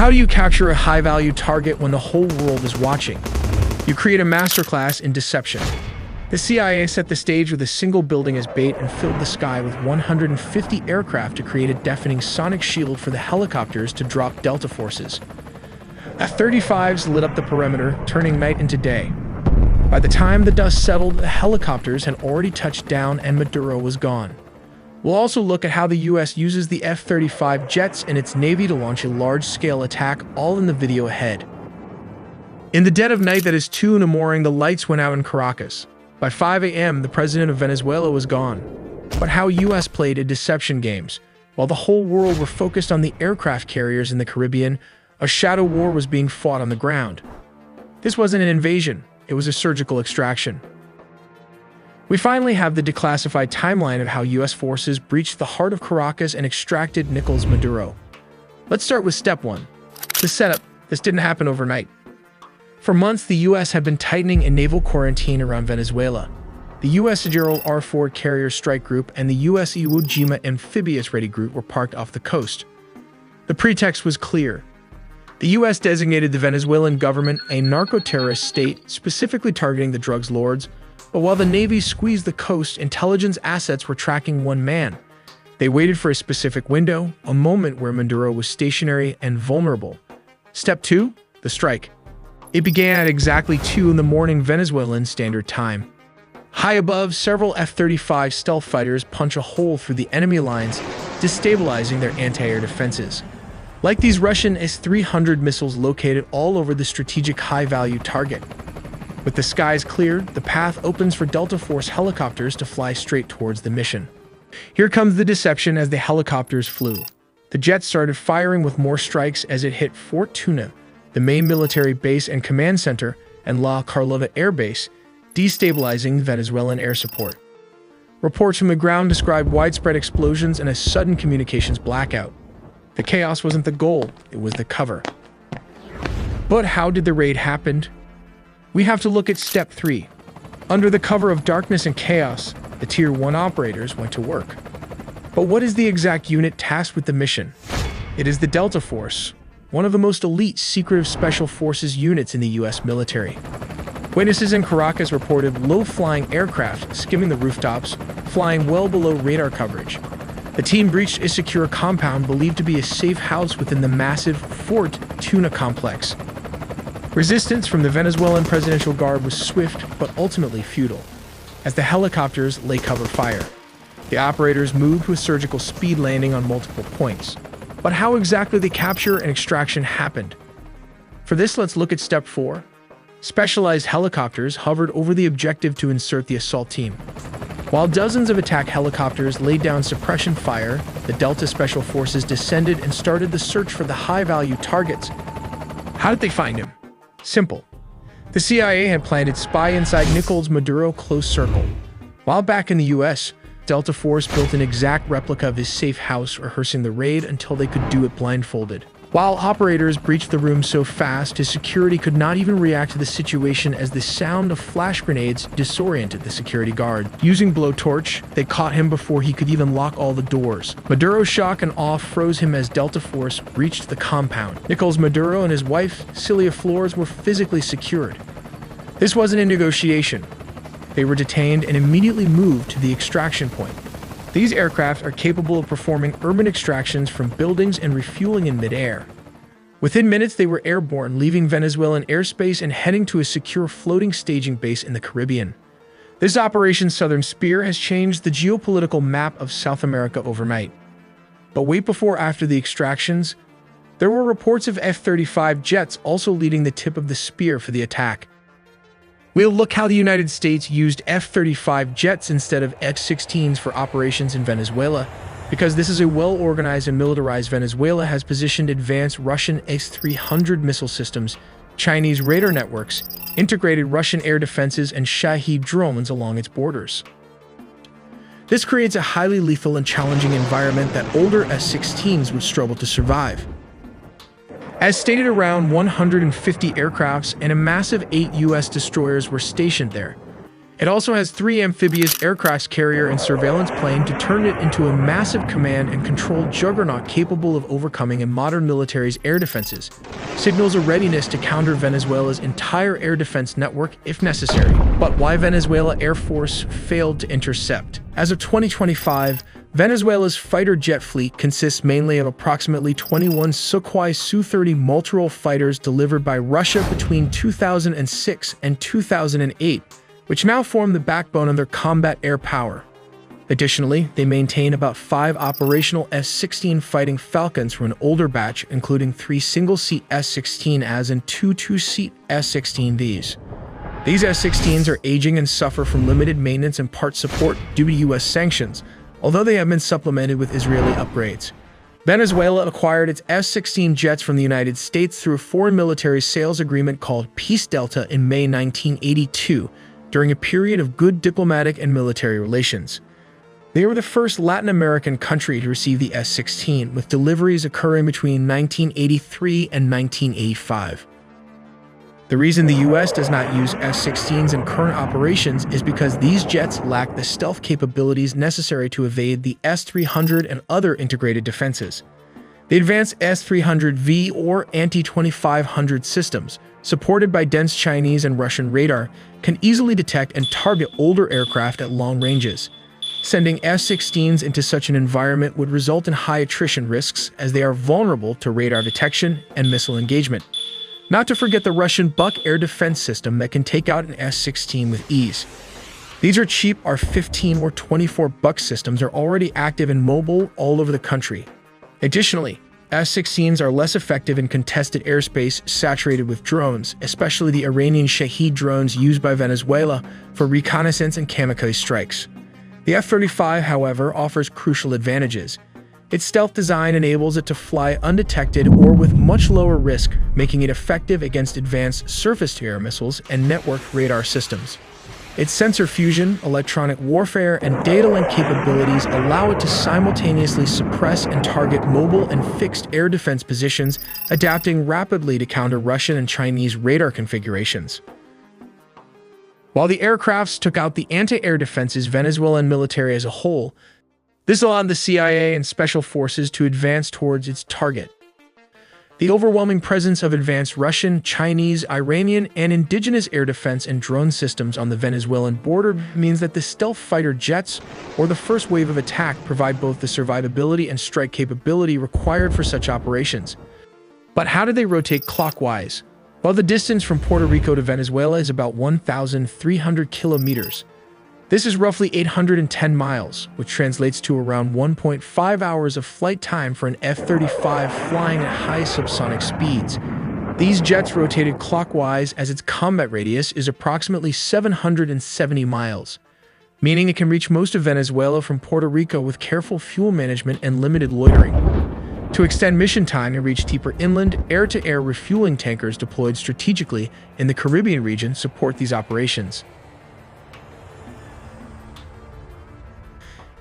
How do you capture a high-value target when the whole world is watching? You create a masterclass in deception. The CIA set the stage with a single building as bait and filled the sky with 150 aircraft to create a deafening sonic shield for the helicopters to drop Delta forces. F-35s lit up the perimeter, turning night into day. By the time the dust settled, the helicopters had already touched down and Maduro was gone. We'll also look at how the US uses the F-35 jets and its Navy to launch a large-scale attack, all in the video ahead. In the dead of night that is 2 in the morning, the lights went out in Caracas. By 5 a.m., the president of Venezuela was gone. But how US played a deception games. While the whole world were focused on the aircraft carriers in the Caribbean, a shadow war was being fought on the ground. This wasn't an invasion, it was a surgical extraction. We finally have the declassified timeline of how US forces breached the heart of Caracas and extracted Nicolás Maduro. Let's start with step 1. The setup. This didn't happen overnight. For months, the US had been tightening a naval quarantine around Venezuela. The US Gerald R. Ford Carrier Strike Group and the US Iwo Jima Amphibious Ready Group were parked off the coast. The pretext was clear. The US designated the Venezuelan government a narco-terrorist state, specifically targeting the drugs lords, but while the Navy squeezed the coast, intelligence assets were tracking one man. They waited for a specific window, a moment where Maduro was stationary and vulnerable. Step 2. The strike. It began at exactly 2 in the morning Venezuelan Standard Time. High above, several F-35 stealth fighters punch a hole through the enemy lines, destabilizing their anti-air defenses. Like these Russian S-300 missiles located all over the strategic high-value target. With the skies cleared, the path opens for Delta Force helicopters to fly straight towards the mission. Here comes the deception as the helicopters flew. The jets started firing with more strikes as it hit Fort Tuna, the main military base and command center, and La Carlota Air Base, destabilizing Venezuelan air support. Reports from the ground described widespread explosions and a sudden communications blackout. The chaos wasn't the goal, it was the cover. But how did the raid happen? We have to look at step 3. Under the cover of darkness and chaos, the Tier 1 operators went to work. But what is the exact unit tasked with the mission? It is the Delta Force, one of the most elite secretive special forces units in the US military. Witnesses in Caracas reported low-flying aircraft skimming the rooftops, flying well below radar coverage. The team breached a secure compound believed to be a safe house within the massive Fort Tuna complex. Resistance from the Venezuelan Presidential Guard was swift but ultimately futile, as the helicopters lay cover fire. The operators moved with surgical speed, landing on multiple points. But how exactly the capture and extraction happened? For this, let's look at step 4. Specialized helicopters hovered over the objective to insert the assault team. While dozens of attack helicopters laid down suppression fire, the Delta Special Forces descended and started the search for the high-value targets. How did they find him? Simple. The CIA had planted spy inside Nicolás Maduro close circle. While back in the US, Delta Force built an exact replica of his safe house, rehearsing the raid until they could do it blindfolded. While operators breached the room so fast, his security could not even react to the situation as the sound of flash grenades disoriented the security guard. Using blowtorch, they caught him before he could even lock all the doors. Maduro's shock and awe froze him as Delta Force reached the compound. Nicolás Maduro and his wife, Celia Flores, were physically secured. This wasn't a negotiation. They were detained and immediately moved to the extraction point. These aircraft are capable of performing urban extractions from buildings and refueling in midair. Within minutes, they were airborne, leaving Venezuelan airspace and heading to a secure floating staging base in the Caribbean. This Operation Southern Spear has changed the geopolitical map of South America overnight. But wait, before after the extractions, there were reports of F-35 jets also leading the tip of the spear for the attack. We'll look how the United States used F-35 jets instead of F-16s for operations in Venezuela, because this is a well-organized and militarized Venezuela has positioned advanced Russian S-300 missile systems, Chinese radar networks, integrated Russian air defenses, and Shahed drones along its borders. This creates a highly lethal and challenging environment that older S-16s would struggle to survive. As stated, around 150 aircrafts and a massive 8 U.S. destroyers were stationed there. It also has 3 amphibious aircraft carrier and surveillance plane to turn it into a massive command and control juggernaut capable of overcoming a modern military's air defenses. Signals a readiness to counter Venezuela's entire air defense network if necessary. But why Venezuela Air Force failed to intercept? As of 2025, Venezuela's fighter jet fleet consists mainly of approximately 21 Sukhoi Su-30 multirole fighters delivered by Russia between 2006 and 2008, which now form the backbone of their combat air power. Additionally, they maintain about 5 operational S-16 Fighting Falcons from an older batch, including 3 single-seat S-16As and 2 two-seat S-16Vs. These S-16s are aging and suffer from limited maintenance and part support due to U.S. sanctions, although they have been supplemented with Israeli upgrades. Venezuela acquired its S-16 jets from the United States through a foreign military sales agreement called Peace Delta in May 1982, during a period of good diplomatic and military relations. They were the first Latin American country to receive the S-16, with deliveries occurring between 1983 and 1985. The reason the U.S. does not use S-16s in current operations is because these jets lack the stealth capabilities necessary to evade the S-300 and other integrated defenses. The advanced S-300V or anti-2500 systems, supported by dense Chinese and Russian radar, can easily detect and target older aircraft at long ranges. Sending S-16s into such an environment would result in high attrition risks as they are vulnerable to radar detection and missile engagement. Not to forget the Russian Buk air defense system that can take out an S-16 with ease. These are cheap R-15 or 24 Buk systems are already active and mobile all over the country. Additionally, S-16s are less effective in contested airspace saturated with drones, especially the Iranian Shahed drones used by Venezuela for reconnaissance and kamikaze strikes. The F-35, however, offers crucial advantages. Its stealth design enables it to fly undetected or with much lower risk, making it effective against advanced surface-to-air missiles and networked radar systems. Its sensor fusion, electronic warfare, and data link capabilities allow it to simultaneously suppress and target mobile and fixed air defense positions, adapting rapidly to counter Russian and Chinese radar configurations. While the aircrafts took out the anti-air defenses Venezuelan military as a whole, this allowed the CIA and special forces to advance towards its target. The overwhelming presence of advanced Russian, Chinese, Iranian, and indigenous air defense and drone systems on the Venezuelan border means that the stealth fighter jets, or the first wave of attack, provide both the survivability and strike capability required for such operations. But how do they rotate clockwise? Well, the distance from Puerto Rico to Venezuela is about 1,300 kilometers. This is roughly 810 miles, which translates to around 1.5 hours of flight time for an F-35 flying at high subsonic speeds. These jets rotated clockwise as its combat radius is approximately 770 miles, meaning it can reach most of Venezuela from Puerto Rico with careful fuel management and limited loitering. To extend mission time and reach deeper inland, air-to-air refueling tankers deployed strategically in the Caribbean region support these operations.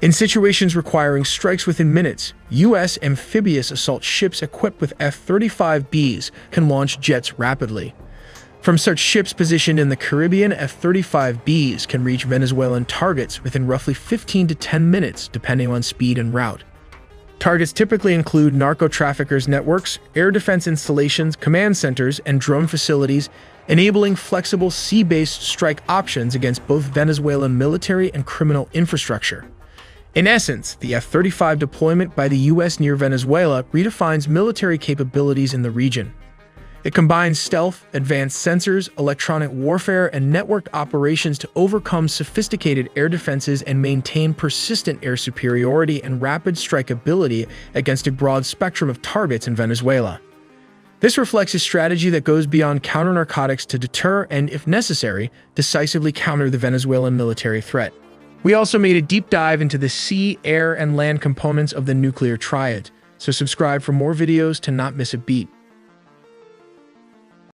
In situations requiring strikes within minutes, U.S. amphibious assault ships equipped with F-35Bs can launch jets rapidly. From such ships positioned in the Caribbean, F-35Bs can reach Venezuelan targets within roughly 15 to 10 minutes, depending on speed and route. Targets typically include narco-traffickers' networks, air defense installations, command centers, and drone facilities, enabling flexible sea-based strike options against both Venezuelan military and criminal infrastructure. In essence, the F-35 deployment by the U.S. near Venezuela redefines military capabilities in the region. It combines stealth, advanced sensors, electronic warfare, and networked operations to overcome sophisticated air defenses and maintain persistent air superiority and rapid strikeability against a broad spectrum of targets in Venezuela. This reflects a strategy that goes beyond counter-narcotics to deter and, if necessary, decisively counter the Venezuelan military threat. We also made a deep dive into the sea, air, and land components of the nuclear triad, so subscribe for more videos to not miss a beat.